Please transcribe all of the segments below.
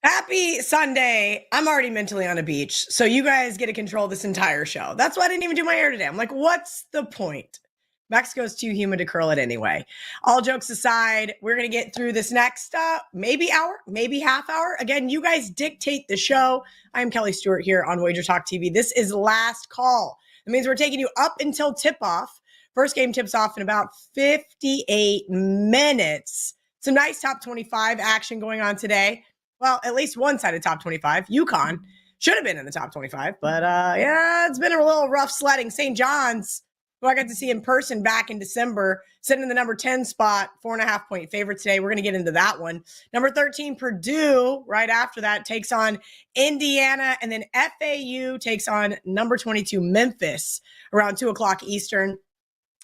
Happy Sunday. I'm already mentally on a beach, so you guys get to control this entire show. That's why I didn't even do my hair today. I'm like, what's the point? Mexico's too humid to curl it anyway. All jokes aside, we're going to get through this next maybe hour, maybe half hour. Again, you guys dictate the show. I'm Kelly Stewart here on WagerTalk TV. This is last call. That means we're taking you up until tip-off. First game tips off in about 58 minutes. Some nice top 25 action going on today. Well, at least one side of top 25. Yukon should have been in the top 25, but yeah, it's been a little rough sledding. St. John's, who I got to see in person back in December, sitting in the number 10 spot, 4.5-point favorite today. We're going to get into that one. Number 13, Purdue, right after that, takes on Indiana, and then FAU takes on number 22, Memphis, around 2 o'clock Eastern.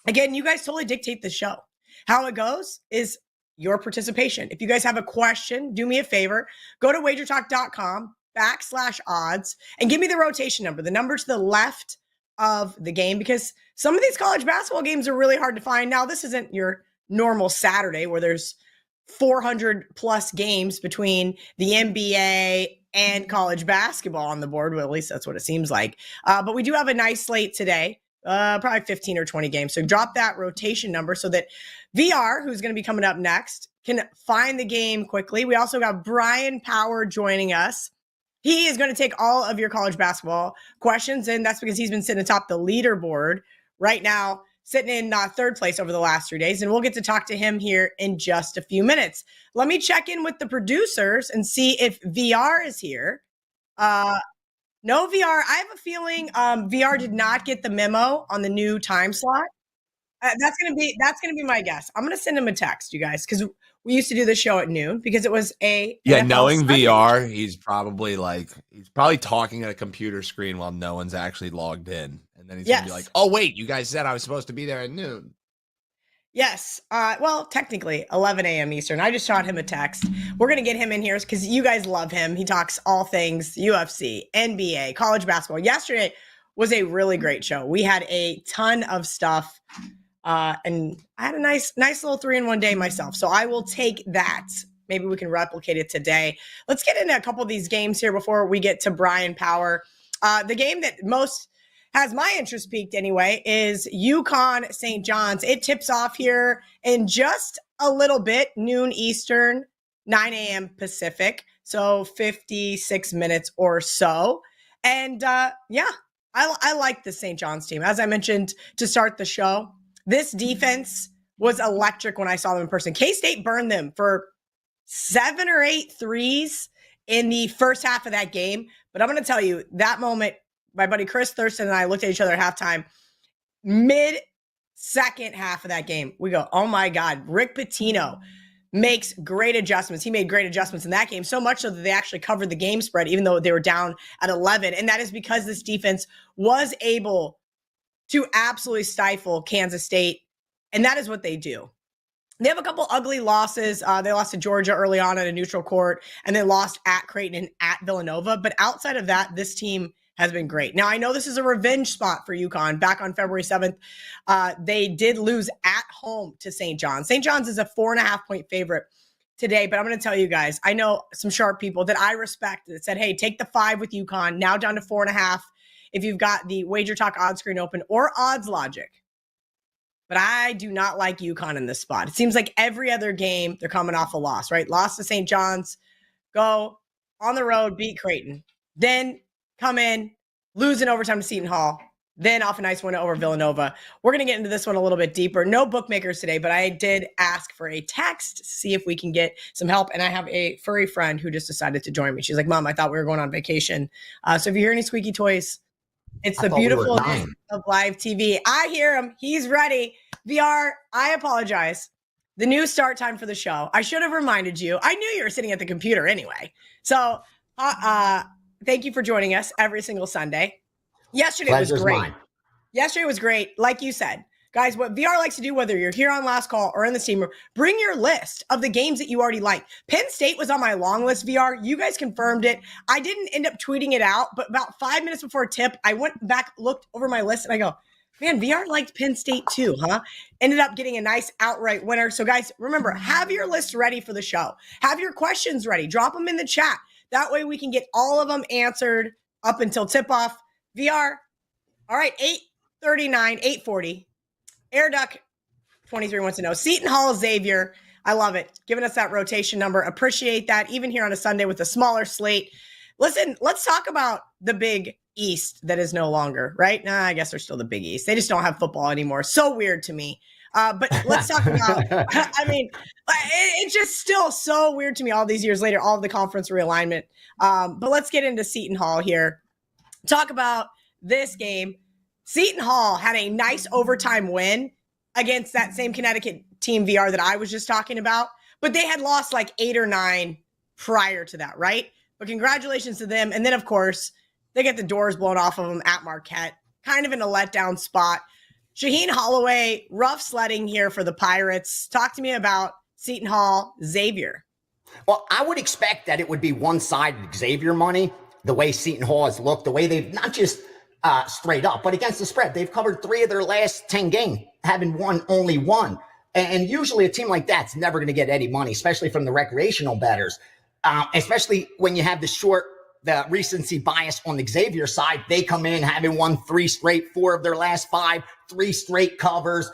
Again, you guys totally dictate the show. How it goes is your participation. If you guys have a question, do me a favor, go to wagertalk.com/odds and give me the rotation number, the number to the left of the game, because some of these college basketball games are really hard to find. Now, this isn't your normal Saturday where there's 400 plus games between the NBA and college basketball on the board. Well, at least that's what it seems like. But we do have a nice slate today. Probably 15 or 20 games. So drop that rotation number so that VR, who's going to be coming up next, can find the game quickly. We also got Brian Power joining us. He is going to take all of your college basketball questions, and that's because he's been sitting atop the leaderboard right now, sitting in third place over the last 3 days, and we'll get to talk to him here in just a few minutes. Let me check in with the producers and see if VR is here. No VR. I have a feeling VR did not get the memo on the new time slot. That's gonna be my guess. I'm gonna send him a text, you guys, because we used to do the show at noon because it was a NFL knowing Sunday. VR, he's probably talking at a computer screen while no one's actually logged in, and then he's gonna be like, "Oh wait, you guys said I was supposed to be there at noon." Yes. Well, technically 11 a.m. Eastern. I just shot him a text. We're going to get him in here because you guys love him. He talks all things UFC, NBA, college basketball. Yesterday was a really great show. We had a ton of stuff, and I had a nice little 3-in-1 day myself. So I will take that. Maybe we can replicate it today. Let's get into a couple of these games here before we get to Brian Power. The game that most has my interest peaked anyway is Yukon St. John's. It tips off here in just a little bit, noon Eastern, 9 a.m. Pacific. So 56 minutes or so. And I like the St. John's team. As I mentioned to start the show, this defense was electric when I saw them in person. K-State burned them for 7 or 8 threes in the first half of that game. But I'm going to tell you, that moment, my buddy Chris Thurston and I looked at each other at halftime. Mid-second half of that game, we go, oh my God, Rick Pitino makes great adjustments. He made great adjustments in that game, so much so that they actually covered the game spread, even though they were down at 11. And that is because this defense was able to absolutely stifle Kansas State. And that is what they do. They have a couple ugly losses. They lost to Georgia early on at a neutral court, and they lost at Creighton and at Villanova. But outside of that, this team has been great. Now, I know this is a revenge spot for Yukon. Back on February 7th, they did lose at home to St. John's. St. John's is a 4.5-point favorite today, but I'm going to tell you guys, I know some sharp people that I respect that said, hey, take the 5 with Yukon, now down to 4.5 if you've got the WagerTalk odds screen open or Odds Logic. But I do not like Yukon in this spot. It seems like every other game, they're coming off a loss, right? Lost to St. John's, go on the road, beat Creighton. Then come in, lose in overtime to Seton Hall, then off a nice win over Villanova. We're going to get into this one a little bit deeper. No bookmakers today, but I did ask for a text to see if we can get some help. And I have a furry friend who just decided to join me. She's like, Mom, I thought we were going on vacation. So if you hear any squeaky toys, it's the beautiful of live TV. I hear him. He's ready. VR, I apologize. The new start time for the show. I should have reminded you. I knew you were sitting at the computer anyway. So, thank you for joining us every single Sunday. Yesterday was great. Yesterday was great. Like you said, guys, what VR likes to do, whether you're here on Last Call or in the steam room, bring your list of the games that you already like. Penn State was on my long list, VR. You guys confirmed it. I didn't end up tweeting it out, but about 5 minutes before tip, I went back, looked over my list, and I go, man, VR liked Penn State too, huh? Ended up getting a nice outright winner. So guys, remember, have your list ready for the show. Have your questions ready. Drop them in the chat. That way we can get all of them answered up until tip-off. VR, all right, 8:39, 8:40. Air Duck 23 wants to know. Seton Hall, Xavier. I love it. Giving us that rotation number. Appreciate that. Even here on a Sunday with a smaller slate. Listen, let's talk about the Big East that is no longer, right? Nah, I guess they're still the Big East. They just don't have football anymore. So weird to me. But let's talk about, I mean, it's just still so weird to me all these years later, all of the conference realignment. But let's get into Seton Hall here. Talk about this game. Seton Hall had a nice overtime win against that same Connecticut team VR that I was just talking about, but they had lost like 8 or 9 prior to that, right? But congratulations to them. And then, of course, they get the doors blown off of them at Marquette, kind of in a letdown spot. Shaheen Holloway, rough sledding here for the Pirates. Talk to me about Seton Hall, Xavier. Well, I would expect that it would be one-sided Xavier money, the way Seton Hall has looked, the way they've not just straight up, but against the spread. They've covered 3 of their last 10 games, having won only 1. And usually a team like that's never going to get any money, especially from the recreational bettors, especially when you have the recency bias on the Xavier side. They come in having won 3 straight, 4 of their last 5, 3 straight covers,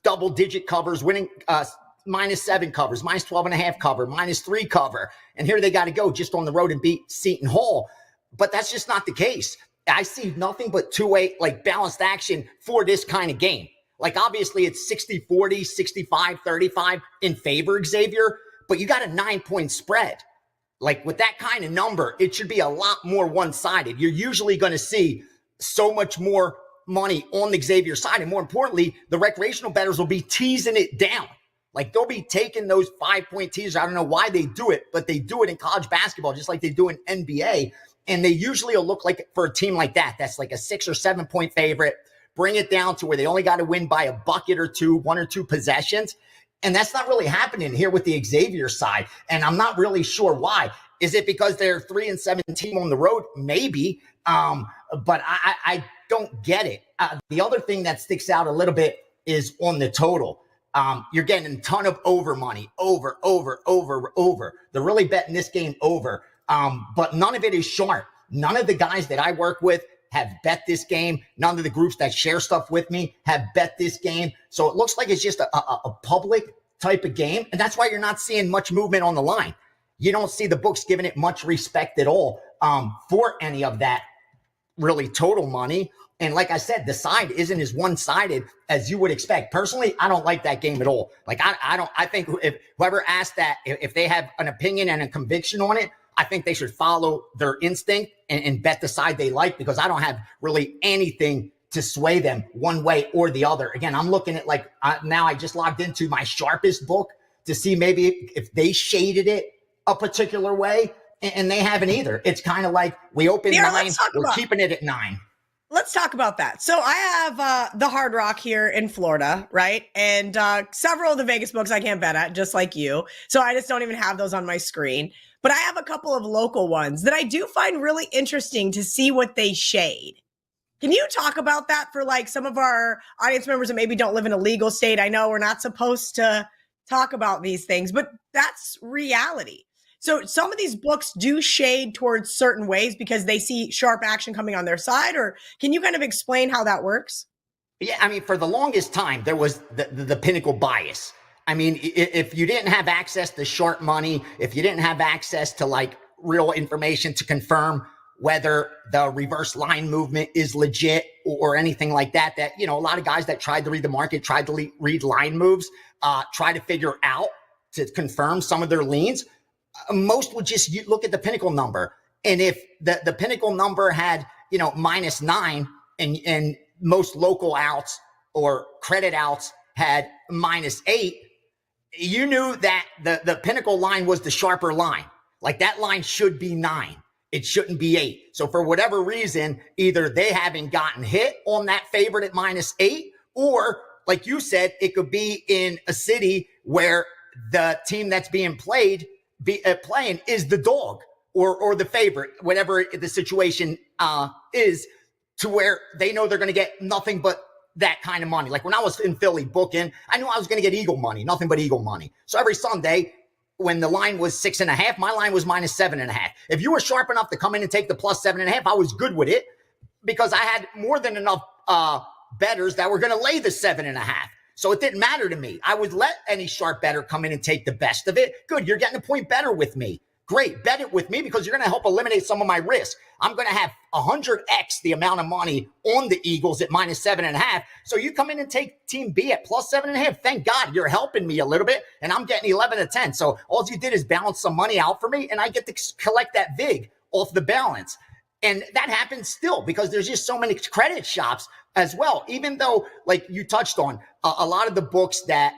double-digit covers, winning -7 covers, -12.5 cover, -3 cover. And here they got to go just on the road and beat Seton Hall. But that's just not the case. I see nothing but two-way, like balanced action for this kind of game. Like obviously it's 60-40, 65-35 in favor of Xavier, but you got a 9-point spread. Like with that kind of number, it should be a lot more one-sided. You're usually going to see so much more money on the Xavier side. And more importantly, the recreational bettors will be teasing it down. Like they'll be taking those 5-point teasers. I don't know why they do it, but they do it in college basketball, just like they do in NBA. And they usually will look like, for a team like that, that's like a 6 or 7 point favorite, bring it down to where they only got to win by a bucket or 2, 1 or 2 possessions. And that's not really happening here with the Xavier side. And I'm not really sure why. Is it because they're 3-7 team on the road? Maybe. But I don't get it. The other thing that sticks out a little bit is on the total. You're getting a ton of over money. Over. They're really betting this game over. But none of it is sharp. None of the guys that I work with have bet this game. None of the groups that share stuff with me have bet this game. So it looks like it's just a public type of game. And that's why you're not seeing much movement on the line. You don't see the books giving it much respect at all for any of that really total money. And like I said, the side isn't as one-sided as you would expect. Personally, I don't like that game at all. Like I think if whoever asked that, if they have an opinion and a conviction on it, I think they should follow their instinct and bet the side they like, because I don't have really anything to sway them one way or the other. Again, I'm looking at now I just logged into my sharpest book to see maybe if they shaded it a particular way, and they haven't either. It's kind of like we opened 9, we're keeping it at 9. Let's talk about that. So I have the Hard Rock here in Florida, right? And several of the Vegas books I can't bet at, just like you. So I just don't even have those on my screen. But I have a couple of local ones that I do find really interesting to see what they shade. Can you talk about that for like some of our audience members that maybe don't live in a legal state? I know we're not supposed to talk about these things, but that's reality. So some of these books do shade towards certain ways because they see sharp action coming on their side, or can you kind of explain how that works? Yeah, I mean, for the longest time, there was the pinnacle bias. I mean, if you didn't have access to sharp money, if you didn't have access to like real information to confirm whether the reverse line movement is legit or anything like that, a lot of guys that tried to read the market, tried to read line moves, try to figure out to confirm some of their leans, most would just look at the pinnacle number. And if the pinnacle number had, -9 and most local outs or credit outs had -8, you knew that the pinnacle line was the sharper line. Like that line should be 9. It shouldn't be 8. So for whatever reason, either they haven't gotten hit on that favorite at -8, or like you said, it could be in a city where the team that's being playing is the dog or the favorite, whatever the situation is, to where they know they're going to get nothing but that kind of money. Like when I was in Philly booking, I knew I was going to get Eagle money, nothing but Eagle money. So every Sunday, when the line was 6.5, my line was -7.5. If you were sharp enough to come in and take the +7.5, I was good with it because I had more than enough bettors that were going to lay the 7.5. So it didn't matter to me. I would let any sharp bettor come in and take the best of it. Good, you're getting a point better with me. Great, bet it with me because you're going to help eliminate some of my risk. I'm going to have 100x the amount of money on the Eagles at -7.5. So you come in and take Team B at +7.5. Thank God you're helping me a little bit, and I'm getting 11 to 10. So all you did is balance some money out for me, and I get to collect that VIG off the balance. And that happens still because there's just so many credit shops as well. Even though, like you touched on, a lot of the books that,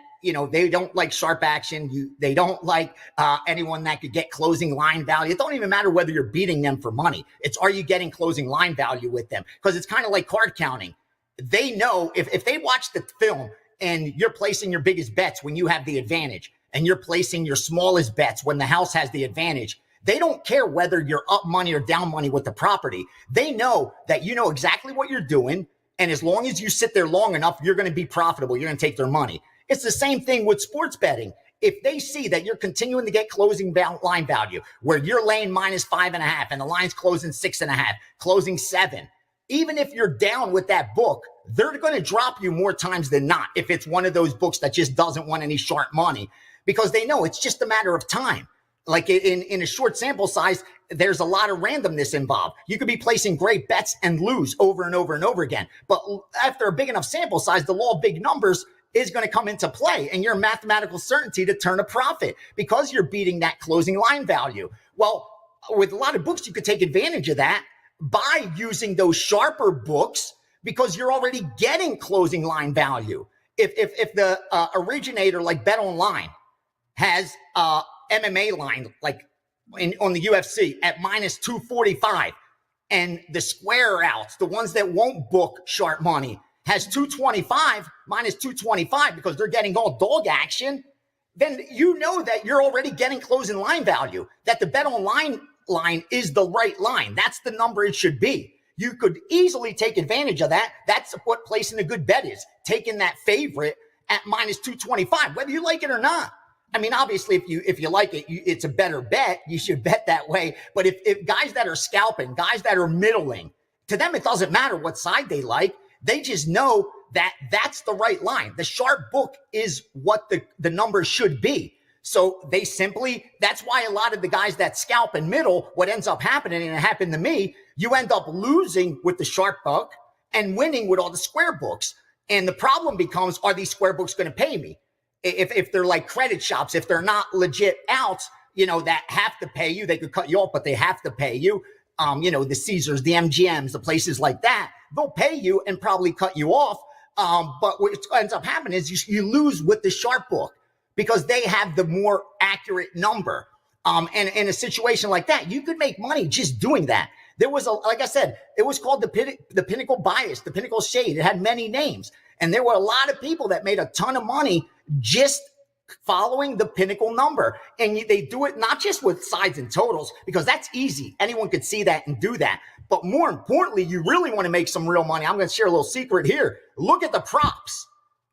they don't like sharp action. They don't like anyone that could get closing line value. It don't even matter whether you're beating them for money. It's, are you getting closing line value with them? Because it's kind of like card counting. They know if they watch the film and you're placing your biggest bets when you have the advantage and you're placing your smallest bets when the house has the advantage, they don't care whether you're up money or down money with the property. They know that you know exactly what you're doing. And as long as you sit there long enough, you're going to be profitable. You're going to take their money. It's the same thing with sports betting. If they see that you're continuing to get closing line value, where you're laying -5.5 and the line's closing 6.5, closing 7, even if you're down with that book, they're going to drop you more times than not if it's one of those books that just doesn't want any sharp money, because they know it's just a matter of time. Like in a short sample size, there's a lot of randomness involved. You could be placing great bets and lose over and over and over again. But after a big enough sample size, the law of big numbers is going to come into play, and your mathematical certainty to turn a profit because you're beating that closing line value. Well, with a lot of books, you could take advantage of that by using those sharper books because you're already getting closing line value. If the originator like Bet Online has MMA line like on the UFC at -245, and the square outs, the ones that won't book sharp money, has 225, -225 because they're getting all dog action, then you know that you're already getting closing line value, that the Bet Online line is the right line. That's the number it should be. You could easily take advantage of that. That's what placing a good bet is, taking that favorite at -225, whether you like it or not. I mean, obviously, if you like it, it's a better bet. You should bet that way. But if guys that are scalping, guys that are middling, to them, it doesn't matter what side they like. They just know that that's the right line. The sharp book is what the numbers should be. So they simply, that's why a lot of the guys that scalp in middle, what ends up happening, and it happened to me, you end up losing with the sharp book and winning with all the square books. And the problem becomes, are these square books going to pay me? If they're like credit shops, if they're not legit outs, that have to pay you, they could cut you off, but they have to pay you. The Caesars, the MGMs, the places like that, they'll pay you and probably cut you off. But what ends up happening is you lose with the sharp book because they have the more accurate number. And in a situation like that, you could make money just doing that. There was like I said, it was called the Pinnacle Bias, the Pinnacle Shade. It had many names. And there were a lot of people that made a ton of money just following the Pinnacle number. And they do it not just with sides and totals, because that's easy. Anyone could see that and do that. But more importantly, you really want to make some real money. I'm going to share a little secret here. Look at the props.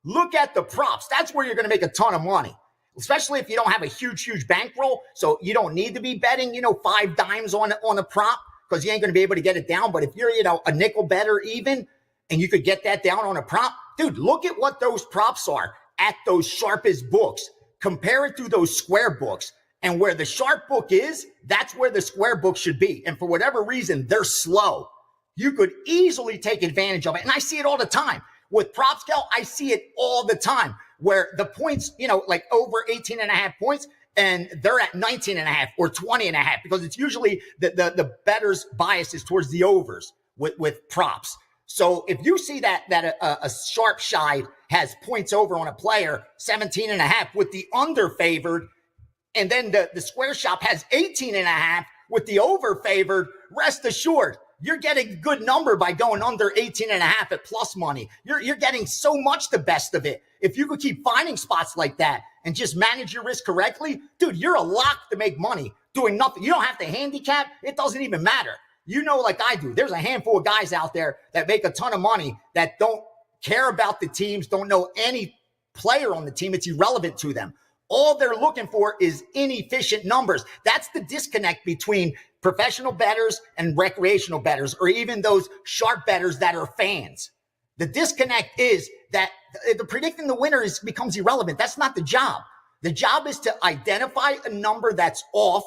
Look at the props. That's where you're going to make a ton of money, especially if you don't have a huge bankroll. So you don't need to be betting, 5 dimes on a prop because you ain't going to be able to get it down. But if you're, a nickel better even, and you could get that down on a prop, dude, look at what those props are at those sharpest books. Compare it to those square books. And where the sharp book is, that's where the square book should be. And for whatever reason, they're slow. You could easily take advantage of it. And I see it all the time. With prop scale, I see it all the time where the points, like over 18.5 points, and they're at 19.5 or 20.5 because it's usually the bettor's bias is towards the overs with props. So if you see that a sharp side has points over on a player, 17.5 with the under favored, and then the square shop has 18.5 with the over favored, rest assured, you're getting a good number by going under 18.5 at plus money. You're getting so much the best of it. If you could keep finding spots like that and just manage your risk correctly, dude, you're a lock to make money doing nothing. You don't have to handicap. It doesn't even matter. Like I do, there's a handful of guys out there that make a ton of money that don't care about the teams, don't know any player on the team. It's irrelevant to them. All they're looking for is inefficient numbers. That's the disconnect between professional bettors and recreational bettors, or even those sharp bettors that are fans. The disconnect is that the predicting the winner becomes irrelevant. That's not the job. The job is to identify a number that's off,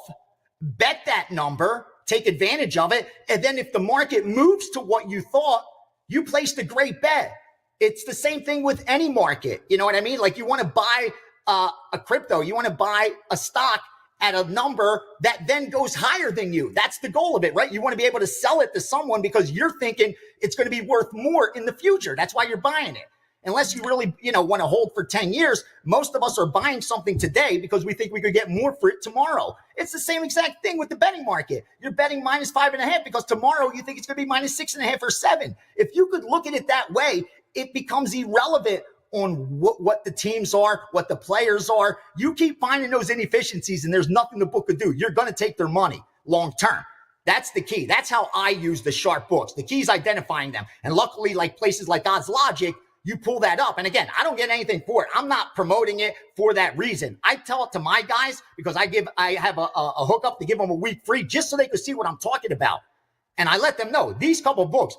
bet that number, take advantage of it, and then if the market moves to what you thought, you placed a great bet. It's the same thing with any market. You know what I mean? Like, you want to buy a crypto, you want to buy a stock at a number that then goes higher than you. That's the goal of it, right? You want to be able to sell it to someone because you're thinking it's going to be worth more in the future. That's why you're buying it. Unless you really, want to hold for 10 years, most of us are buying something today because we think we could get more for it tomorrow. It's the same exact thing with the betting market. You're betting -5.5 because tomorrow you think it's going to be -6.5 or 7. If you could look at it that way, it becomes irrelevant on what the teams are, what the players are. You keep finding those inefficiencies and there's nothing the book could do. You're going to take their money long term. That's the key. That's how I use the sharp books. The key is identifying them. And luckily, like places like Odds Logic, you pull that up. And again, I don't get anything for it. I'm not promoting it for that reason. I tell it to my guys because I have a hookup to give them a week free just so they can see what I'm talking about. And I let them know these couple books,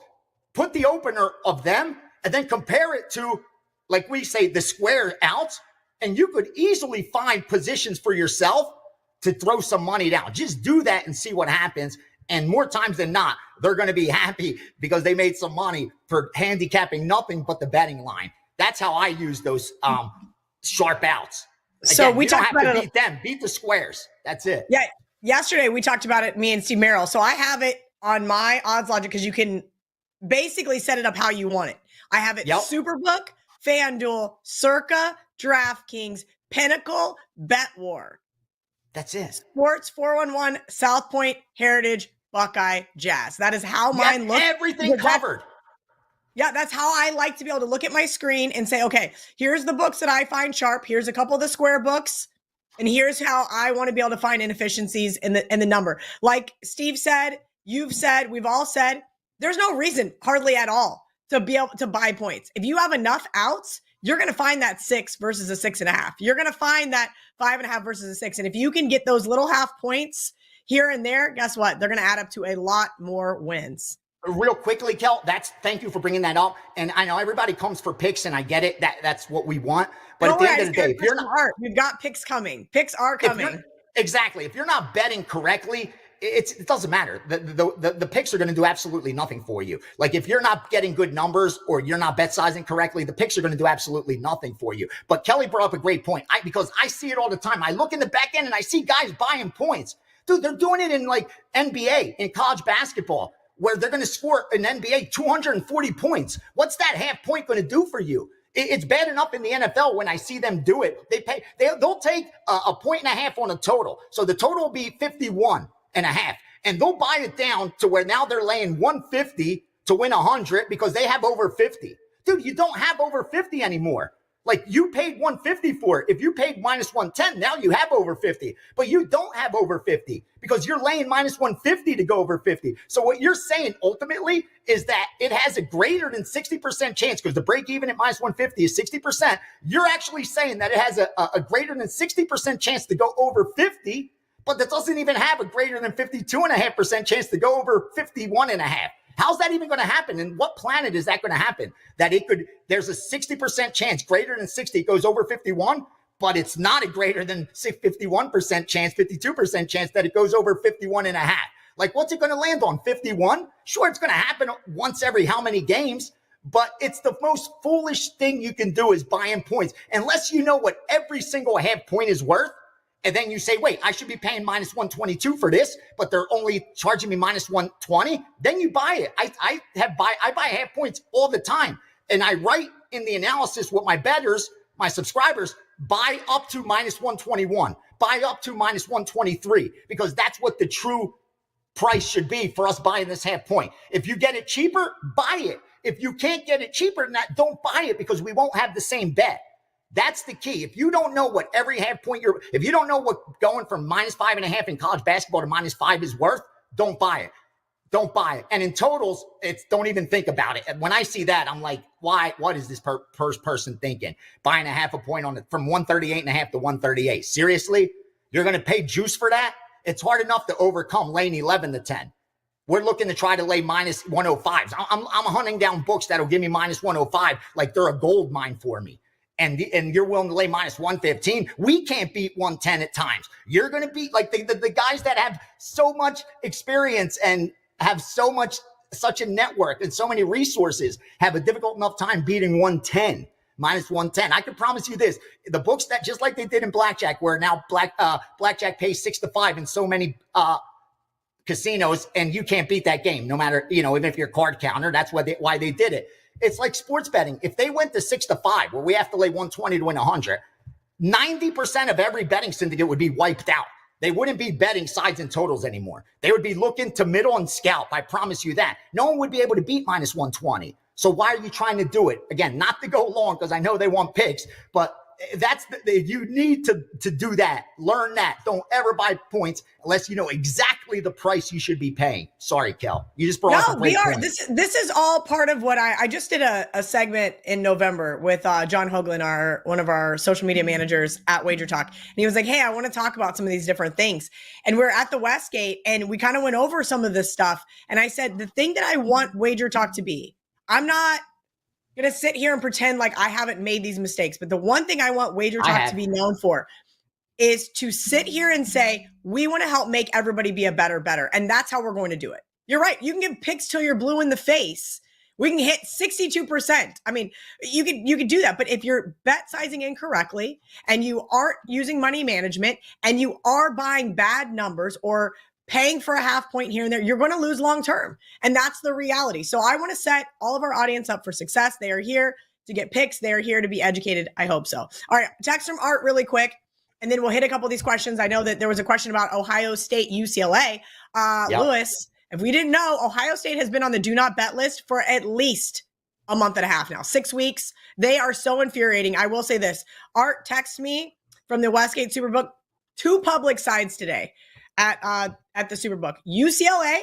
put the opener of them and then compare it to, like we say, the square outs, and you could easily find positions for yourself to throw some money down. Just do that and see what happens. And more times than not, they're going to be happy because they made some money for handicapping nothing but the betting line. That's how I use those sharp outs. Again, so we you don't talked have about to it. beat them, beat the squares. That's it. Yeah. Yesterday we talked about it, me and Steve Merrill. So I have it on my Odds Logic because you can basically set it up how you want it. I have it Superbook, FanDuel, Circa, DraftKings, Pinnacle, BetWar. That's it. Sports 411, South Point, Heritage, Buckeye, Jazz. That is how mine looks. Everything covered. That's how I like to be able to look at my screen and say, okay, here's the books that I find sharp. Here's a couple of the square books. And here's how I want to be able to find inefficiencies in the number. Like Steve said, you've said, we've all said, there's no reason hardly at all to be able to buy points. If you have enough outs, you're going to find that 6 versus a 6.5. You're going to find that 5.5 versus a 6. And if you can get those little half points here and there, guess what? They're going to add up to a lot more wins. Real quickly, Kel, thank you for bringing that up. And I know everybody comes for picks, and I get it. That's what we want. But at the end of the day, if you're not, we've got picks coming. Picks are coming. Exactly. If you're not betting correctly, it doesn't matter. The picks are going to do absolutely nothing for you. Like, if you're not getting good numbers or you're not bet sizing correctly, the picks are going to do absolutely nothing for you. But Kelly brought up a great point. Because I see it all the time. I look in the back end and I see guys buying points. Dude, they're doing it in like NBA, in college basketball, where they're going to score an NBA 240 points. What's that half point going to do for you? It's bad enough in the NFL when I see them do it. They'll take a point and a half on a total. So the total will be 51 and a half. And they'll buy it down to where now they're laying 150 to win 100 because they have over 50. Dude, you don't have over 50 anymore. Like, you paid 150 for it. If you paid -110, now you have over 50. But you don't have over 50 because you're laying -150 to go over 50. So what you're saying ultimately is that it has a greater than 60% chance, because the break even at -150 is 60%. You're actually saying that it has a greater than 60% chance to go over 50, but that doesn't even have a greater than 52.5% chance to go over 51.5. How's that even going to happen? And what planet is that going to happen? That there's a 60% chance, greater than 60, it goes over 51, but it's not a greater than 51% chance, 52% chance that it goes over 51.5. Like, what's it going to land on? 51? Sure, it's going to happen once every how many games, but it's the most foolish thing you can do is buying points. Unless you know what every single half point is worth, and then you say, wait, I should be paying -122 for this, but they're only charging me -120. Then you buy it. I buy half points all the time. And I write in the analysis what my bettors, my subscribers, buy up to -121, buy up to -123, because that's what the true price should be for us buying this half point. If you get it cheaper, buy it. If you can't get it cheaper than that, don't buy it, because we won't have the same bet. That's the key. If you don't know what every half point if you don't know what going from -5.5 in college basketball to -5 is worth, don't buy it. don't buy it. And in totals, it's don't even think about it. And when I see that, I'm like, why? What is this person thinking? Buying a half a point on it from 138.5 to 138. Seriously? You're going to pay juice for that? It's hard enough to overcome laying 11 to 10. We're looking to try to lay minus 105s. I'm hunting down books that'll give me minus 105 like they're a gold mine for me. And you're willing to lay minus 115. We can't beat 110 at times. You're going to beat like the guys that have so much experience and have such a network and so many resources have a difficult enough time beating 110, minus 110. I can promise you this, the books that just like they did in blackjack, where now blackjack pays 6 to 5 in so many casinos, and you can't beat that game no matter, even if you're a card counter. That's why they did it. It's like sports betting. If they went to 6 to 5, where we have to lay 120 to win 100, 90% of every betting syndicate would be wiped out. They wouldn't be betting sides and totals anymore. They would be looking to middle and scalp. I promise you that. No one would be able to beat minus 120. So why are you trying to do it? Again, not to go long because I know they want picks, but you need to do that. Learn that. Don't ever buy points unless you know exactly the price you should be paying. Sorry, Kel. You just brought up a great point. This is all part of what I just did a segment in November with John Hoagland, one of our social media managers at WagerTalk. And he was like, hey, I want to talk about some of these different things. And we're at the Westgate and we kind of went over some of this stuff. And I said, the thing that I want WagerTalk to be, I'm not going to sit here and pretend like I haven't made these mistakes. But the one thing I want WagerTalk to be known for is to sit here and say, we want to help make everybody be a better. And that's how we're going to do it. You're right. You can give picks till you're blue in the face. We can hit 62%. I mean, you could do that. But if you're bet sizing incorrectly and you aren't using money management and you are buying bad numbers or paying for a half point here and there, you're going to lose long term. And that's the reality. So I want to set all of our audience up for success. They are here to get picks. They are here to be educated. I hope so. All right. Text from Art really quick, and then we'll hit a couple of these questions. I know that there was a question about Ohio State, UCLA. Yep. Lewis, if we didn't know, Ohio State has been on the do not bet list for at least a month and a half now, 6 weeks. They are so infuriating. I will say this. Art texted me from the Westgate Superbook, 2 public sides today at the Superbook, UCLA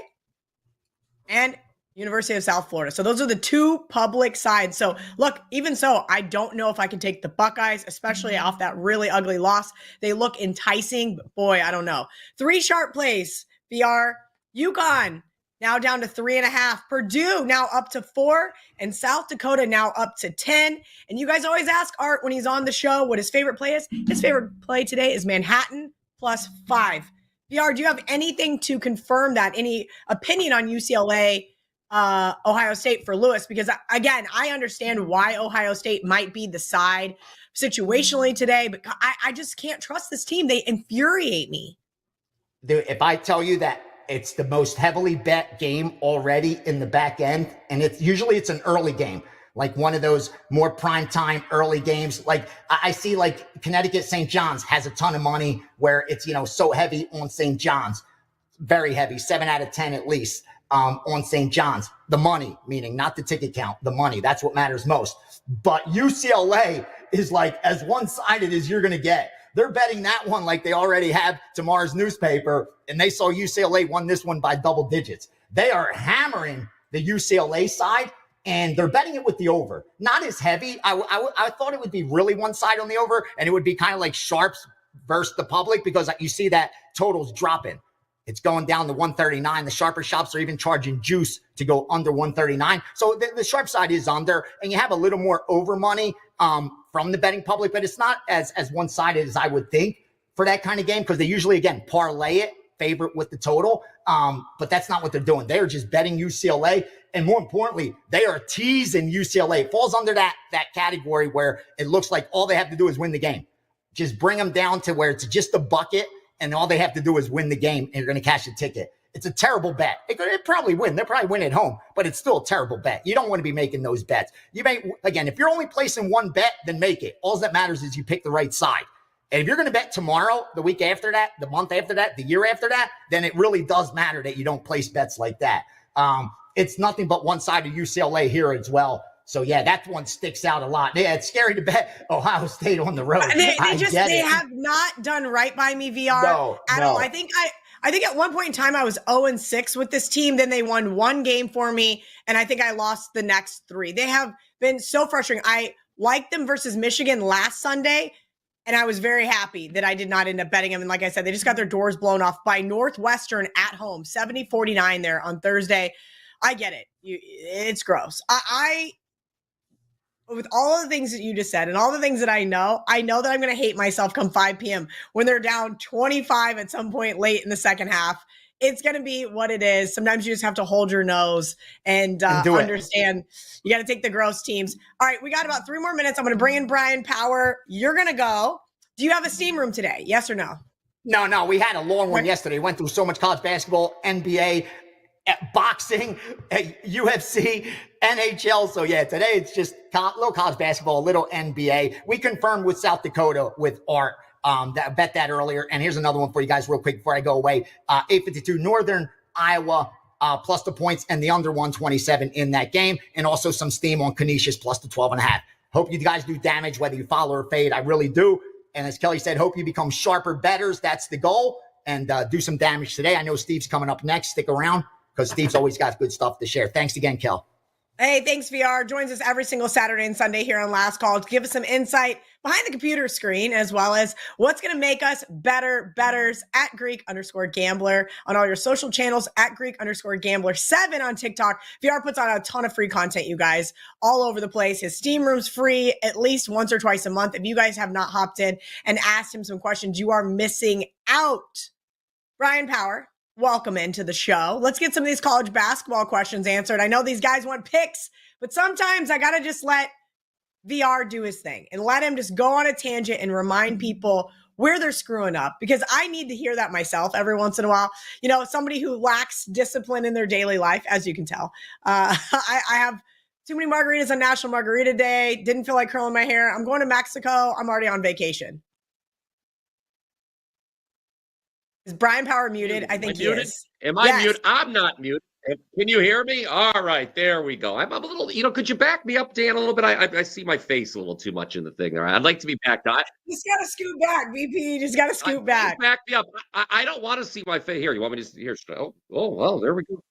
and University of South Florida. So those are the 2 public sides. So look, even so, I don't know if I can take the Buckeyes, especially off that really ugly loss. They look enticing, but boy, I don't know. 3 sharp plays, VR, Yukon now down to 3.5, Purdue now up to 4, and South Dakota now up to 10. And you guys always ask Art when he's on the show what his favorite play is. His favorite play today is Manhattan plus 5. VR, do you have anything to confirm that? Any opinion on UCLA, Ohio State for Lewis? Because again, I understand why Ohio State might be the side situationally today, but I just can't trust this team. They infuriate me. Dude, if I tell you that it's the most heavily bet game already in the back end, and it's usually an early game, like one of those more prime time early games. Like I see like Connecticut St. John's has a ton of money where it's, so heavy on St. John's, very heavy, 7 out of 10 at least on St. John's. The money, meaning not the ticket count, the money. That's what matters most. But UCLA is like as one-sided as you're going to get. They're betting that one like they already have tomorrow's newspaper, and they saw UCLA won this one by double digits. They are hammering the UCLA side, and they're betting it with the over. Not as heavy. I thought it would be really one side on the over, and it would be kind of like sharps versus the public, because you see that totals dropping. It's going down to 139. The sharper shops are even charging juice to go under 139. So the sharp side is under, and you have a little more over money from the betting public, but it's not as one-sided as I would think for that kind of game, because they usually, again, parlay it, favorite with the total. But that's not what they're doing. They're just betting UCLA. And more importantly, they are teasing UCLA. It falls under that category where it looks like all they have to do is win the game. Just bring them down to where it's just a bucket, and all they have to do is win the game, and you're going to cash a ticket. It's a terrible bet. It probably win. They'll probably win at home, but it's still a terrible bet. You don't want to be making those bets. Again, if you're only placing one bet, then make it. All that matters is you pick the right side. And if you're going to bet tomorrow, the week after that, the month after that, the year after that, then it really does matter that you don't place bets like that. It's nothing but one side of UCLA here as well. So, yeah, that one sticks out a lot. Yeah, it's scary to bet Ohio State on the road. They have not done right by me, VR, at all. I think I think at one point in time I was 0-6 with this team. Then they won one game for me, and I think I lost the next 3. They have been so frustrating. I liked them versus Michigan last Sunday, and I was very happy that I did not end up betting them. And like I said, they just got their doors blown off by Northwestern at home, 70-49 there on Thursday. I get it. It's gross. I with all of the things that you just said and all the things that I know that I'm going to hate myself come 5 p.m. when they're down 25 at some point late in the second half. It's going to be what it is. Sometimes you just have to hold your nose and understand you got to take the gross teams. All right, we got about 3 more minutes. I'm going to bring in Brian Power. You're going to go. Do you have a steam room today? Yes or no? No. We had a long one yesterday. Went through so much college basketball, NBA, boxing, UFC, NHL. So yeah, today it's just a little college basketball, a little NBA. We confirmed with South Dakota with Art. Bet that earlier. And here's another one for you guys real quick before I go away. 852 Northern Iowa plus the points and the under 127 in that game. And also some steam on Canisius plus the 12.5. Hope you guys do damage, whether you follow or fade. I really do. And as Kelly said, hope you become sharper bettors. That's the goal. And do some damage today. I know Steve's coming up next. Stick around because Steve's always got good stuff to share. Thanks again, Kel. Hey, thanks, VR. Joins us every single Saturday and Sunday here on Last Call to give us some insight behind the computer screen, as well as what's going to make us better bettors at Greek_Gambler on all your social channels, at Greek_Gambler7 on TikTok. VR puts on a ton of free content, you guys, all over the place. His Steam Room's free at least once or twice a month. If you guys have not hopped in and asked him some questions, you are missing out. Brian Power, welcome into the show. Let's get some of these college basketball questions answered. I know these guys want picks, but sometimes I got to just let VR do his thing and let him just go on a tangent and remind people where they're screwing up, because I need to hear that myself every once in a while. You know, somebody who lacks discipline in their daily life, as you can tell. I have too many margaritas on National Margarita Day. Didn't feel like curling my hair. I'm going to Mexico. I'm already on vacation. Is Brian Power muted? I think he is. Am I muted? I'm not muted. Can you hear me? All right, there we go. I'm a little, could you back me up, Dan, a little bit? I see my face a little too much in the thing there. I'd like to be backed up. Just got to scoot back, VP. Just got to scoot back. Back me up. I don't want to see my face. Here, you want me to here? Oh, well, there we go.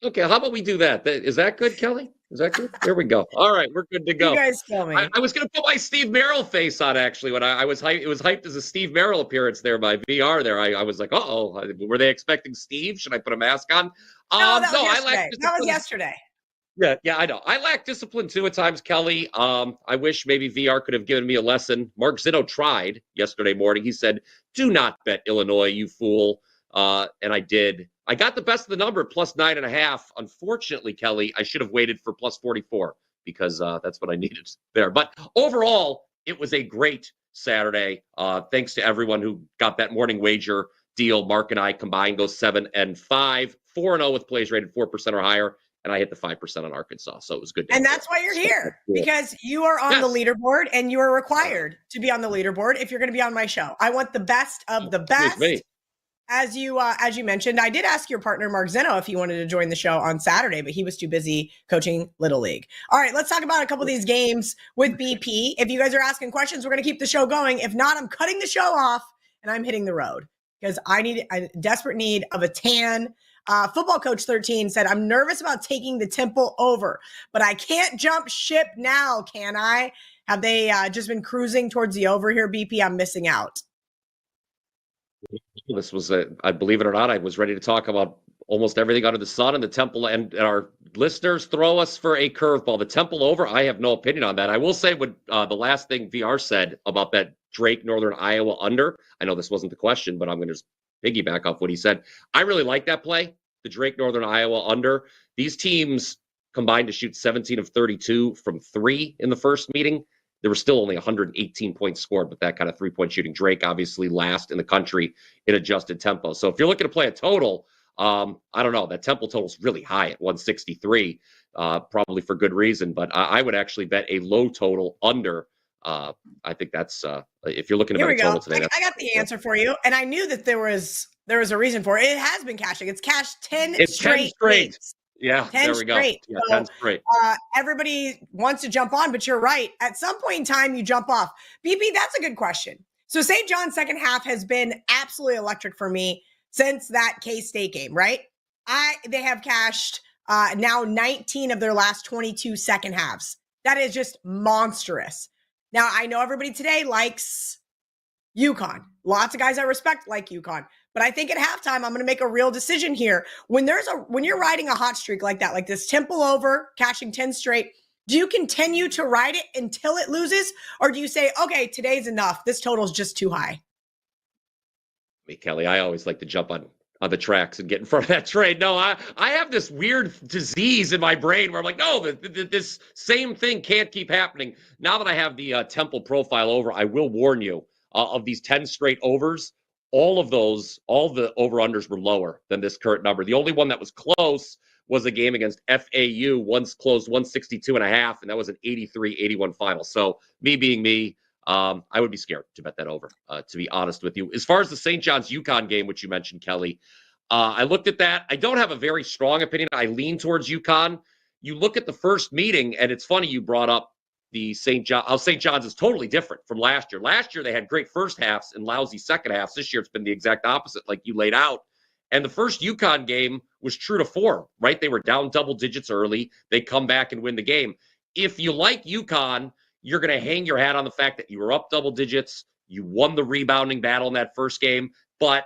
Okay, how about we do that? Is that good, Kelly? Is that good? There we go. All right, we're good to go. You guys tell me. I was going to put my Steve Merrill face on, actually, when I was hyped. It was hyped as a Steve Merrill appearance there by VR there. I was like, were they expecting Steve? Should I put a mask on? That was yesterday. Yeah, I know. I lack discipline, too, at times, Kelly. I wish maybe VR could have given me a lesson. Mark Zito tried yesterday morning. He said, do not bet Illinois, you fool. And I did. I got the best of the number, plus 9.5. Unfortunately, Kelly, I should have waited for plus 44 because that's what I needed there. But overall, it was a great Saturday. Thanks to everyone who got that morning wager deal. Mark and I combined those 7 and 5, 4-0 with plays rated 4% or higher. And I hit the 5% on Arkansas. So it was good. And that's why you're here, because you are on the leaderboard and you are required to be on the leaderboard if you're going to be on my show. I want the best of the best. As you mentioned, I did ask your partner, Mark Zeno, if he wanted to join the show on Saturday, but he was too busy coaching Little League. All right, let's talk about a couple of these games with BP. If you guys are asking questions, we're going to keep the show going. If not, I'm cutting the show off and I'm hitting the road because I need a desperate need of a tan. Football Coach 13 said, I'm nervous about taking the Temple over, but I can't jump ship now, can I? Have they just been cruising towards the over here, BP? I'm missing out. This was, I believe it or not, I was ready to talk about almost everything under the sun, and the Temple and our listeners throw us for a curveball. The Temple over, I have no opinion on that. I will say what the last thing VR said about that Drake Northern Iowa under. I know this wasn't the question, but I'm going to just piggyback off what he said. I really like that play, the Drake Northern Iowa under. These teams combined to shoot 17 of 32 from 3 in the first meeting. There were still only 118 points scored with that kind of three-point shooting. Drake obviously last in the country in adjusted tempo. So if you're looking to play a total, I don't know. That Temple total is really high at 163, probably for good reason. But I would actually bet a low total under. I think that's if you're looking to bet a total today. I got the answer for you, and I knew that there was a reason for it. It has been cashing. It's cashed 10 straight. Games. Yeah, 10 there we go. Straight. Yeah, so, 10 straight. Everybody wants to jump on, but you're right. At some point in time, you jump off. BP, that's a good question. So St. John's second half has been absolutely electric for me since that K-State game, right? They have cashed now 19 of their last 22 second halves. That is just monstrous. Now, I know everybody today likes Yukon. Lots of guys I respect like Yukon. But I think at halftime, I'm going to make a real decision here. When you're riding a hot streak like that, like this Temple over, cashing 10 straight, do you continue to ride it until it loses? Or do you say, okay, today's enough. This total's just too high? Kelly, I always like to jump on the tracks and get in front of that trade. No, I have this weird disease in my brain where I'm like, no, this same thing can't keep happening. Now that I have the Temple profile over, I will warn you of these 10 straight overs. All the over-unders were lower than this current number. The only one that was close was a game against FAU, once closed 162.5, and that was an 83-81 final. So me being me, I would be scared to bet that over, to be honest with you. As far as the St. John's Yukon game, which you mentioned, Kelly, I looked at that. I don't have a very strong opinion. I lean towards Yukon. You look at the first meeting, and it's funny you brought up the St. John's is totally different from last year. Last year, they had great first halves and lousy second halves. This year, it's been the exact opposite, like you laid out. And the first Yukon game was true to form, right? They were down double digits early. They come back and win the game. If you like Yukon, you're going to hang your hat on the fact that you were up double digits. You won the rebounding battle in that first game. But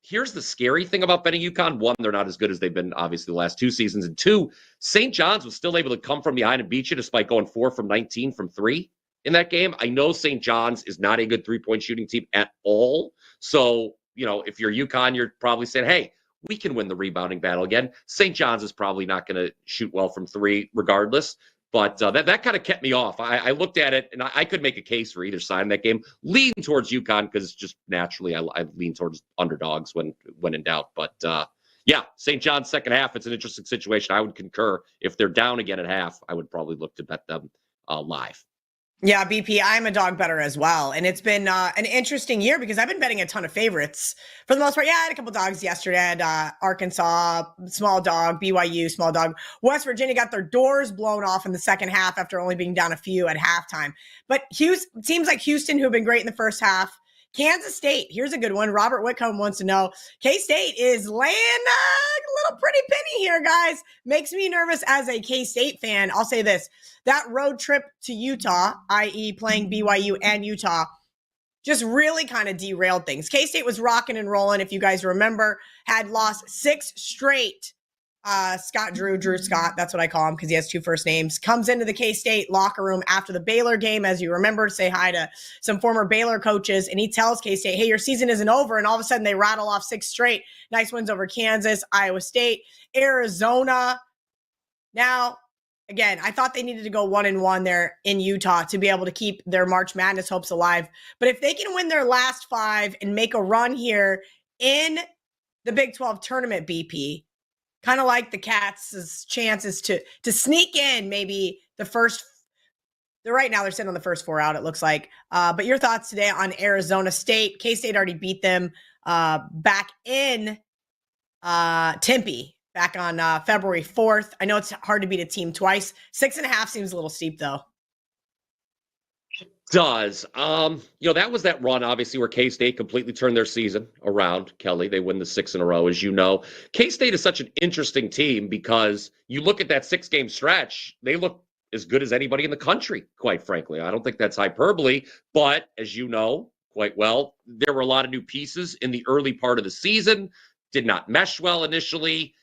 here's the scary thing about betting Yukon. One, they're not as good as they've been, obviously, the last two seasons. And two, St. John's was still able to come from behind and beat you despite going 4 from 19 from 3 in that game. I know St. John's is not a good three-point shooting team at all. So, if you're Yukon, you're probably saying, hey, we can win the rebounding battle again. St. John's is probably not going to shoot well from 3 regardless. But that kind of kept me off. I looked at it, and I could make a case for either side in that game. Lean towards Yukon because just naturally I lean towards underdogs when in doubt. But, yeah, St. John's second half, it's an interesting situation. I would concur. If they're down again at half, I would probably look to bet them live. Yeah, BP, I'm a dog better as well. And it's been an interesting year because I've been betting a ton of favorites. For the most part, I had a couple dogs yesterday. I had Arkansas, small dog, BYU, small dog. West Virginia got their doors blown off in the second half after only being down a few at halftime. But seems like Houston, who have been great in the first half. Kansas State, here's a good one. Robert Whitcomb wants to know, K-State is laying a little pretty penny here, guys. Makes me nervous as a K-State fan. I'll say this. That road trip to Utah, i.e. playing BYU and Utah, just really kind of derailed things. K-State was rocking and rolling, if you guys remember, had lost 6 straight. Drew Scott, that's what I call him because he has 2 first names, comes into the K-State locker room after the Baylor game, as you remember, to say hi to some former Baylor coaches, and he tells K-State, hey, your season isn't over, and all of a sudden they rattle off 6 straight. Nice wins over Kansas, Iowa State, Arizona. Now, again, I thought they needed to go 1-1 there in Utah to be able to keep their March Madness hopes alive, but if they can win their last 5 and make a run here in the Big 12 tournament, BP, kind of like the Cats' chances to sneak in maybe the first. Right now they're sitting on the first 4 out, it looks like. But your thoughts today on Arizona State? K-State already beat them back in Tempe back on February 4th. I know it's hard to beat a team twice. 6.5 seems a little steep, though. Does. That was that run, obviously, where K-State completely turned their season around, Kelly. They win the 6 in a row, as you know. K-State is such an interesting team because you look at that 6-game stretch, they look as good as anybody in the country, quite frankly. I don't think that's hyperbole, but as you know quite well, there were a lot of new pieces in the early part of the season, did not mesh well initially.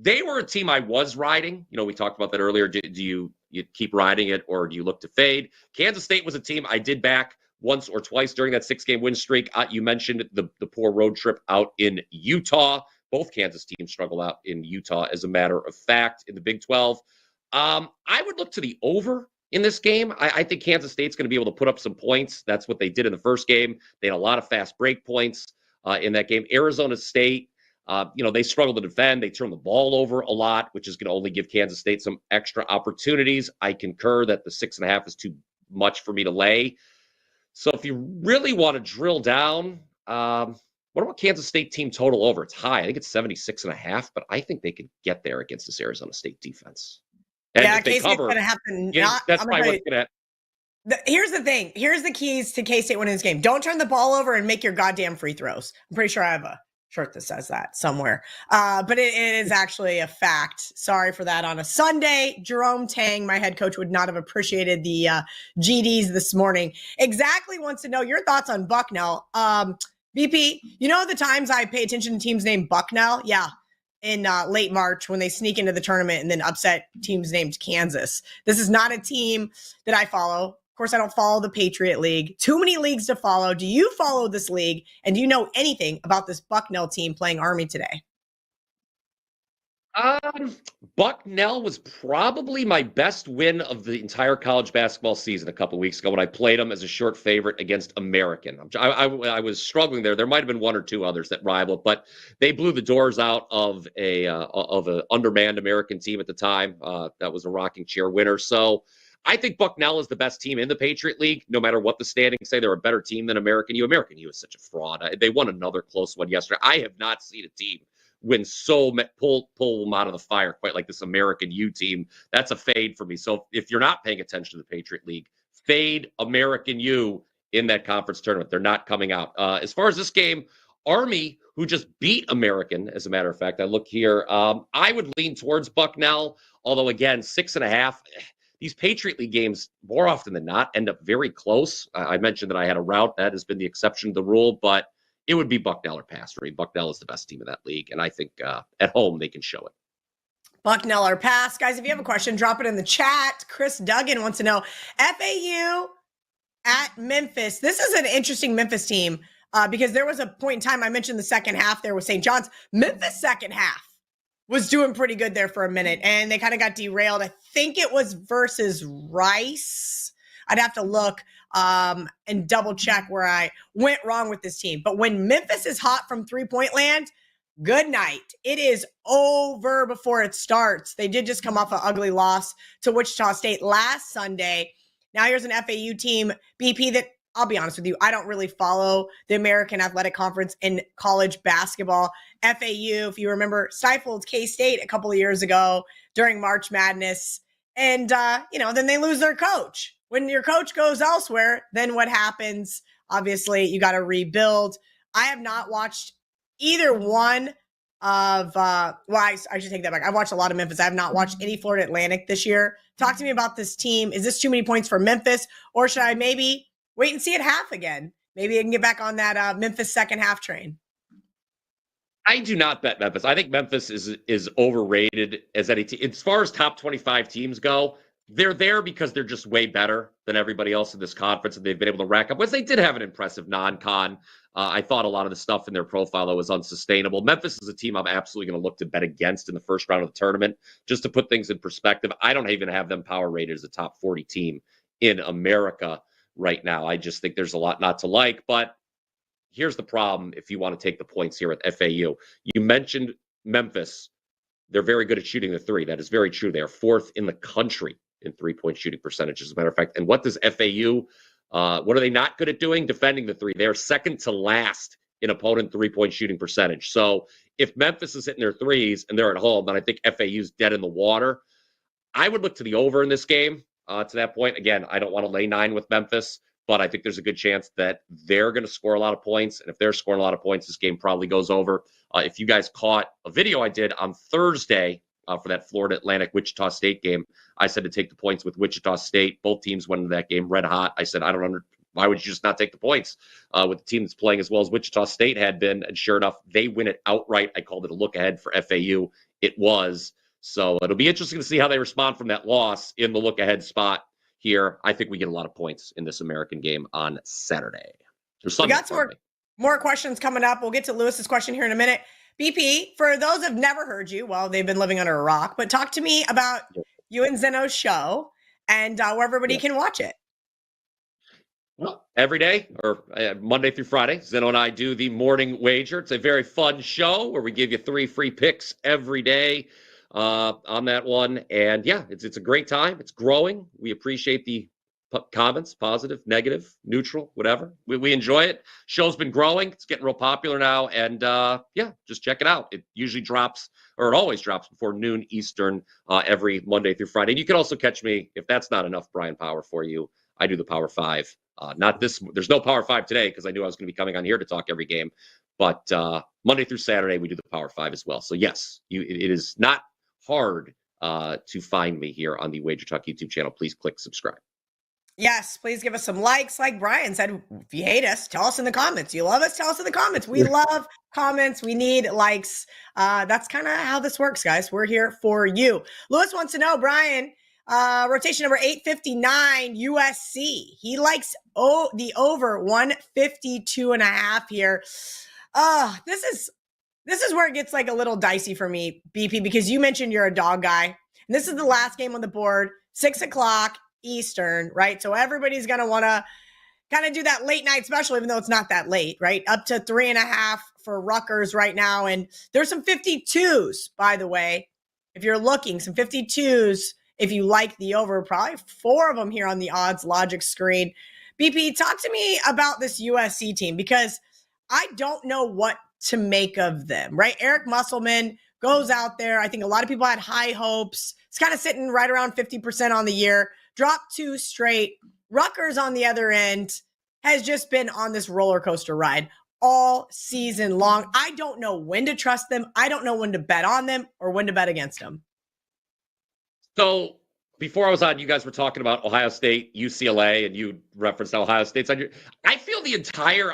They were a team I was riding. We talked about that earlier. Do you keep riding it or do you look to fade? Kansas State was a team I did back once or twice during that 6-game win streak. You mentioned the poor road trip out in Utah. Both Kansas teams struggle out in Utah, as a matter of fact, in the Big 12. I would look to the over in this game. I think Kansas State's going to be able to put up some points. That's what they did in the first game. They had a lot of fast break points in that game. Arizona State, they struggle to defend. They turn the ball over a lot, which is going to only give Kansas State some extra opportunities. I concur that the 6.5 is too much for me to lay. So if you really want to drill down, what about Kansas State team total over? It's high. I think it's 76.5, but I think they could get there against this Arizona State defense. And yeah, if they cover, going to happen. that's probably what's going to happen. Here's the thing. Here's the keys to K-State winning this game. Don't turn the ball over and make your goddamn free throws. I'm pretty sure I have a shirt that says that somewhere. But it is actually a fact. Sorry for that on a Sunday. Jerome Tang, my head coach, would not have appreciated the GDs this morning. Exactly wants to know your thoughts on Bucknell. BP, you know the times I pay attention to teams named Bucknell? Yeah. In late March when they sneak into the tournament and then upset teams named Kansas. This is not a team that I follow. Of course, I don't follow the Patriot League. Too many leagues to follow. Do you follow this league? And do you know anything about this Bucknell team playing Army today? Bucknell was probably my best win of the entire college basketball season a couple weeks ago when I played them as a short favorite against American. I was struggling there. There might have been one or two others that rivaled, but they blew the doors out of a undermanned American team at the time. That was a rocking chair winner. So I think Bucknell is the best team in the Patriot League, no matter what the standings say. They're a better team than American U. American U is such a fraud. They won another close one yesterday. I have not seen a team win pull them out of the fire quite like this American U team. That's a fade for me. So if you're not paying attention to the Patriot League, fade American U in that conference tournament. They're not coming out. As far as this game, Army, who just beat American, as a matter of fact, I look here. I would lean towards Bucknell, although again, 6.5. These Patriot League games, more often than not, end up very close. I mentioned that I had a route. That has been the exception to the rule, but it would be Bucknell or pass for me. Bucknell is the best team in that league, and I think at home they can show it. Bucknell or pass. Guys, if you have a question, drop it in the chat. Chris Duggan wants to know, FAU at Memphis. This is an interesting Memphis team because there was a point in time I mentioned the second half there with St. John's. Memphis second half was doing pretty good there for a minute, and they kind of got derailed. I think it was versus Rice. I'd have to look and double check where I went wrong with this team. But when Memphis is hot from three-point land, good night. It is over before it starts. They did just come off an ugly loss to Wichita State last Sunday. Now here's an FAU team, BP, that I'll be honest with you, I don't really follow the American Athletic Conference in college basketball. FAU, if you remember, stifled K-State a couple of years ago during March Madness. And, then they lose their coach. When your coach goes elsewhere, then what happens? Obviously, you got to rebuild. I have not watched either one of, I should take that back. I've watched a lot of Memphis. I have not watched any Florida Atlantic this year. Talk to me about this team. Is this too many points for Memphis? Or should I maybe wait and see it half again? Maybe I can get back on that Memphis second half train. I do not bet Memphis. I think Memphis is overrated as any team. As far as top 25 teams go, they're there because they're just way better than everybody else in this conference, and they've been able to rack up. But they did have an impressive non-con. I thought a lot of the stuff in their profile that was unsustainable. Memphis is a team I'm absolutely going to look to bet against in the first round of the tournament. Just to put things in perspective, I don't even have them power rated as a top 40 team in America right now. I just think there's a lot not to like. But here's the problem if you want to take the points here at FAU. You mentioned Memphis. They're very good at shooting the three. That is very true. They are fourth in the country in three-point shooting percentage, as a matter of fact. And what does FAU, what are they not good at doing? Defending the three. They're second to last in opponent three-point shooting percentage. So if Memphis is hitting their threes and they're at home, then I think FAU's dead in the water. I would look to the over in this game to that point. Again, I don't want to lay 9 with Memphis, but I think there's a good chance that they're going to score a lot of points. And if they're scoring a lot of points, this game probably goes over. If you guys caught a video I did on Thursday for that Florida Atlantic Wichita State game, I said to take the points with Wichita State. Both teams went into that game red hot. I said, why would you just not take the points with the team that's playing as well as Wichita State had been? And sure enough, they win it outright. I called it a look ahead for FAU. It was. So it'll be interesting to see how they respond from that loss in the look ahead spot here. I think we get a lot of points in this American game on Saturday. We got some more questions coming up. We'll get to Lewis's question here in a minute. BP, for those who have never heard you, well, they've been living under a rock, but talk to me about you and Zeno's show and where everybody can watch it. Well, every day or Monday through Friday, Zeno and I do the morning wager. It's a very fun show where we give you 3 free picks every day on that one. And yeah, it's a great time. It's growing. We appreciate the comments, positive, negative, neutral, whatever. We enjoy it. Show's been growing. It's getting real popular now. And just check it out. It usually drops, or it always drops before noon Eastern every Monday through Friday. And you can also catch me, if that's not enough Brian Power for you, I do the Power 5. Not this. There's no Power 5 today because I knew I was going to be coming on here to talk every game. But Monday through Saturday, we do the Power 5 as well. So yes, it is not hard to find me here on the WagerTalk YouTube channel. Please click subscribe. Yes, please give us some likes. Like Brian said, if you hate us, tell us in the comments. You love us, tell us in the comments. We love comments. We need likes. That's kind of how this works, guys. We're here for you. Lewis wants to know, Brian, rotation number 859, USC. He likes the over 152.5 here. This is where it gets like a little dicey for me, BP, because you mentioned you're a dog guy. And this is the last game on the board, 6:00 Eastern, right? So everybody's going to want to kind of do that late night special, even though it's not that late, right? Up to 3.5 for Rutgers right now. And there's some 52s, by the way, if you're looking, some 52s. If you like the over, probably 4 of them here on the odds logic screen. BP, talk to me about this USC team, because I don't know what to make of them, right? Eric Musselman goes out there. I think a lot of people had high hopes. It's kind of sitting right around 50% on the year. Dropped 2 straight. Rutgers on the other end has just been on this roller coaster ride all season long. I don't know when to trust them. I don't know when to bet on them or when to bet against them. So before I was on, you guys were talking about Ohio State, UCLA, and you referenced Ohio State's on your. I feel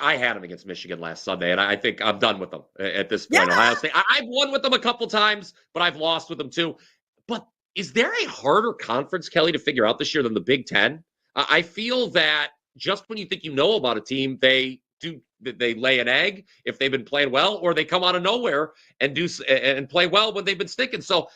I had them against Michigan last Sunday, and I think I'm done with them at this point. Yeah. Ohio State, I've won with them a couple times, but I've lost with them too. But is there a harder conference, Kelly, to figure out this year than the Big Ten? I feel that just when you think you know about a team, they lay an egg if they've been playing well, or they come out of nowhere and play well when they've been sticking. So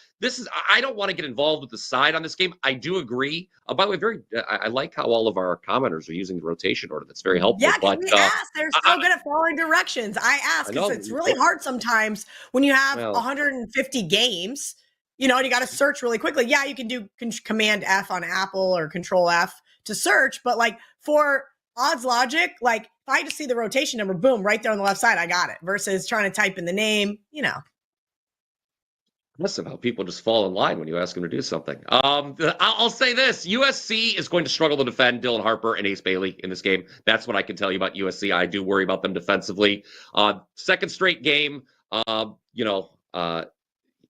I don't want to get involved with the side on this game. I do agree. By the way, I like how all of our commenters are using the rotation order. That's very helpful. Yeah, but, we ask. They're so good at following directions. I ask because it's really hard sometimes when you have 150 games. You know, you got to search really quickly. Yeah, you can do Command F on Apple or Control F to search, but like for odds logic, like if I just see the rotation number, boom, right there on the left side, I got it. Versus trying to type in the name, you know. Listen, how people just fall in line when you ask them to do something. I'll say this: USC is going to struggle to defend Dylan Harper and Ace Bailey in this game. That's what I can tell you about USC. I do worry about them defensively. Second straight game,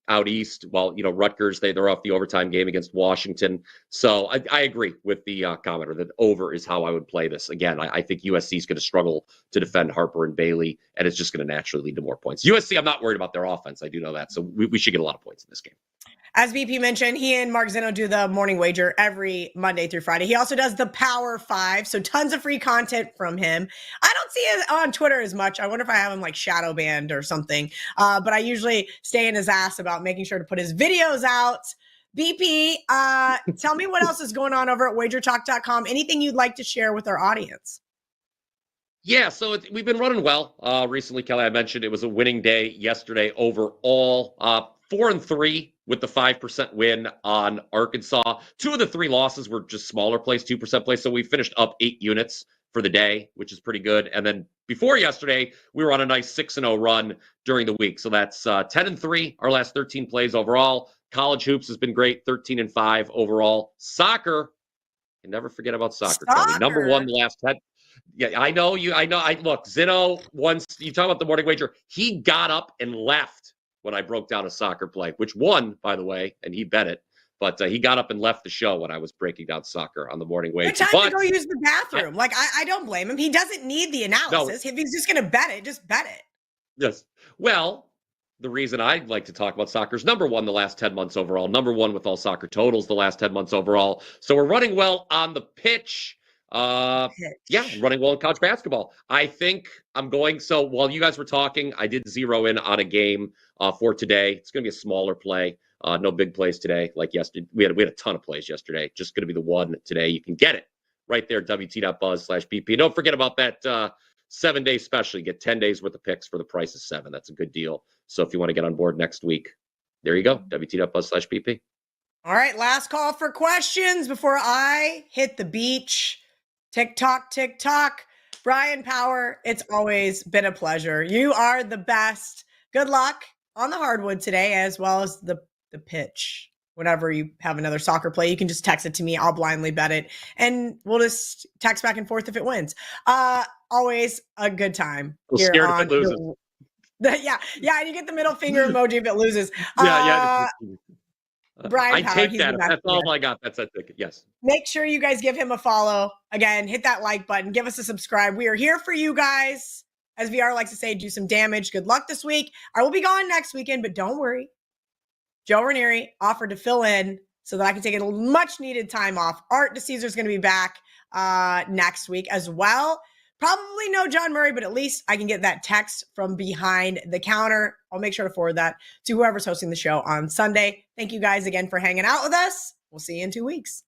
out east. Well, Rutgers, they're off the overtime game against Washington. So I agree with the commenter that over is how I would play this. Again, I think USC is going to struggle to defend Harper and Bailey, and it's just going to naturally lead to more points. USC, I'm not worried about their offense. I do know that. So we should get a lot of points in this game. As BP mentioned, he and Mark Zeno do the morning wager every Monday through Friday. He also does the Power 5, so tons of free content from him. I don't see it on Twitter as much. I wonder if I have him like shadow banned or something. But I usually stay in his ass about making sure to put his videos out. BP, tell me what else is going on over at WagerTalk.com. Anything you'd like to share with our audience? Yeah, so we've been running well recently, Kelly. I mentioned it was a winning day yesterday overall. 4-3 with the 5% win on Arkansas. 2 of the 3 losses were just smaller plays, 2% plays. So we finished up 8 units for the day, which is pretty good. And then before yesterday, we were on a nice 6-0 run during the week. So that's 10-3, our last 13 plays overall. College hoops has been great, 13-5 overall. Soccer, you never forget about soccer. Kelly. Number 1 the last 10. Yeah, I know. Look, Zeno, once you talk about the morning wager, he got up and left when I broke down a soccer play, which won, by the way, and he bet it. But he got up and left the show when I was breaking down soccer on the morning wager. Good time to go use the bathroom. I don't blame him. He doesn't need the analysis. If he's just going to bet it, just bet it. Yes. Well, the reason I like to talk about soccer is number 1 the last 10 months overall. Number 1 with all soccer totals the last 10 months overall. So we're running well on the pitch. Running well in college basketball. I think I'm going. So while you guys were talking, I did zero in on a game for today. It's going to be a smaller play. No big plays today. Like yesterday, we had a ton of plays yesterday. Just going to be the one today. You can get it right there. WT.buzz/BP. Don't forget about that 7-day special. You get 10 days worth of picks for the price of 7. That's a good deal. So if you want to get on board next week, there you go. WT.buzz/BP. All right. Last call for questions before I hit the beach. TikTok. Brian Power, it's always been a pleasure. You are the best. Good luck on the hardwood today, as well as the pitch. whenever you have another soccer play, you can just text it to me. I'll blindly bet it. And we'll just text back and forth if it wins. Always a good time. Scared if it loses. Yeah. And you get the middle finger emoji if it loses. Yeah. Brian I Power, take that. That's all I got. That's a ticket. Yes. Make sure you guys give him a follow. Again, hit that like button. Give us a subscribe. We are here for you guys. As VR likes to say, do some damage. Good luck this week. I will be gone next weekend, but don't worry. Joe Ranieri offered to fill in so that I can take a much needed time off. Art DeCesar is going to be back next week as well. Probably no John Murray, but at least I can get that text from behind the counter. I'll make sure to forward that to whoever's hosting the show on Sunday. Thank you guys again for hanging out with us. We'll see you in 2 weeks.